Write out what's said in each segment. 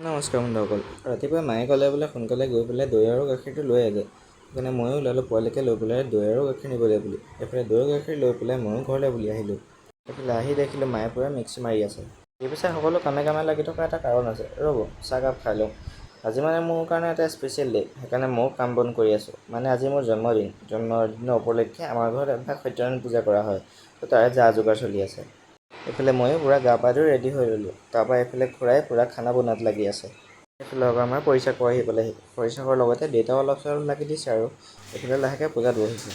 নমস্কাৰ বন্ধুসকল। ৰাতিপুৱা মায়ে ক'লে বোলে সোনকালে গৈ পেলাই দৈ আৰু গাখীৰটো লৈ আগে। সেইকাৰণে ময়ো ওলালোঁ পোৱালিকে লৈ পেলাই দৈ আৰু গাখীৰ নিবলৈ বুলি। এইফালে দৈ গাখীৰ লৈ পেলাই ময়ো ঘৰলৈ বুলি আহিলোঁ। এইফালে আহি দেখিলোঁ মায়ে পূৰা মিক্সি মাৰি আছে। এই পিছে সকলো কামে কামে লাগি থকা এটা কাৰণ আছে। ৰ'ব চাহকাপ খাই লওঁ। আজি মানে মোৰ কাৰণে এটা স্পেচিয়েল ডে', সেইকাৰণে ময়ো কাম বন কৰি আছোঁ। মানে আজি মোৰ জন্মদিন। জন্মদিনৰ উপলক্ষে আমাৰ ঘৰত এভাগ সত্যনাৰায়ণ পূজা কৰা হয়, তো তাৰে যা যোগাৰ চলি আছে। এইফালে ময়ো পূৰা গা পা ধুই ৰেডি হৈ ল'লোঁ। তাৰপৰা এইফালে খুৰাই পূৰা খানা বনোৱাত লাগি আছে। এইফালে আমাৰ পৰিচাৰক আহি পালেহি। পৰিচাৰকৰ লগতে দেউতাও অলপ চলপ লাগি দিছে আৰু এইফালে লাহেকৈ পূজাত বহিছে।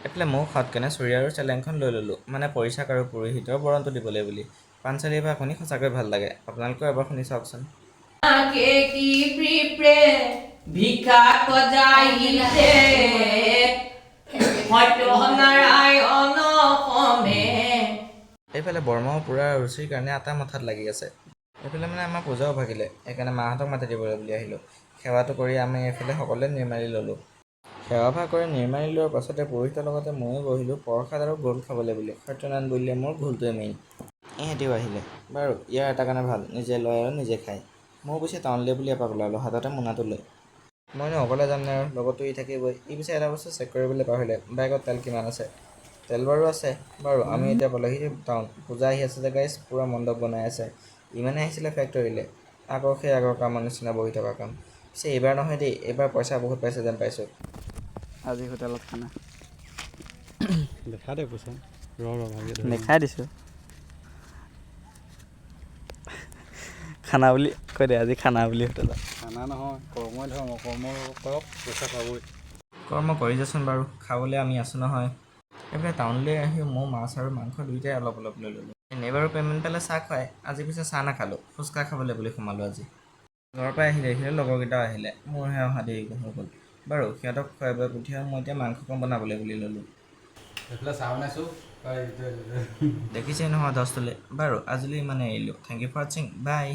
এইফালে ময়ো সাতকেনে চুৰি আৰু চেলেংখন লৈ ল'লোঁ, মানে পৰিচাৰক আৰু পুৰোহিতৰ বৰণটো দিবলৈ বুলি। পাঞ্চালী এবাৰ শুনি সঁচাকৈ ভাল লাগে। আপোনালোকেও এবাৰ শুনি চাওকচোন। এইফালে বৰমাও পূৰা ৰুচিৰ কাৰণে আটা মঠাত লাগি আছে। এইফালে মানে আমাৰ পূজাও ভাগিলে, সেইকাৰণে মাহঁতক মাতি দিবলৈ বুলি আহিলোঁ। সেৱাটো কৰি আমি এইফালে সকলোৱে নিৰ্মালি ল'লোঁ। সেৱা ভাগ কৰি নিৰ্মালি লোৱাৰ পাছতে পুৰোহিতৰ লগতে ময়ো বহিলোঁ প্ৰসাদ আৰু ঘোল খাবলৈ বুলি। সত্যনাৰায়ণ বুলিলে মোৰ ঘোলটোৱে মেইন। ইহঁতিও আহিলে। বাৰু ইয়াৰ এটা কাৰণে ভাল, নিজে লয় আৰু নিজে খায়। ময়ো পিছে টাউনলৈ বুলি এপাক ওলালোঁ, হাততে মোনাটো লৈ। মইনো অকলে যাম নে আৰু, লগতো ই থাকিবই। ই পিছে এটা বস্তু চেক কৰিবলৈ পাহৰিলে, বাইকত তেল কিমান আছে। তেল বাৰু আছে। বাৰু আমি এতিয়া পালোহি টাউন। পূজা আহি আছে যে গাইজ, পূৰা মণ্ডপ বনাই আছে। ইমানে আহিছিলে ফেক্টৰীলৈ, আকৌ সেই আগৰ কামৰ নিচিনা বহি থকা কাম। পিছে এইবাৰ নহয় দেই, এইবাৰ পইচা বহুত পাইছে যেন পাইছোঁ। আজি হোটেলত খানা দেখা দে পইচা দেখাই দিছোঁ। খানা বুলি কৈ দে, আজি খানা বুলি হোটেলত খানা নহয়, কৰ্মই ধৰ্ম, কৰ্ম কৰক পইচা পাবই। কৰ্ম কৰি যাচোন বাৰু, খাবলৈ আমি আছোঁ নহয়। এইফালে টাউনলৈ আহি মই মাছ আৰু মাংস দুয়োটাই অলপ অলপ লৈ ল'লোঁ। এনেই বাৰু পে'মেণ্ট পালে চাহ খুৱাই, আজি পিছে চাহ নাখালোঁ, ফুচকা খাবলৈ বুলি সোমালোঁ আজি। ঘৰৰ পৰা আহি দেখিলোঁ লগৰকেইটাও আহিলে, মোৰহে অহা দেৰি হৈ গ'ল। বাৰু সিহঁতক খুৱাই বুৱাই পঠিয়াই মই এতিয়া মাংসকণ বনাবলৈ বুলি ল'লোঁ। এইফালে চাহ বনাইছোঁ। দেখিছেই নহয় 10 তোলে। বাৰু আজিলৈ ইমানে এৰিলোঁ। থেংক ইউ ফৰ ৱাচিং, বাই।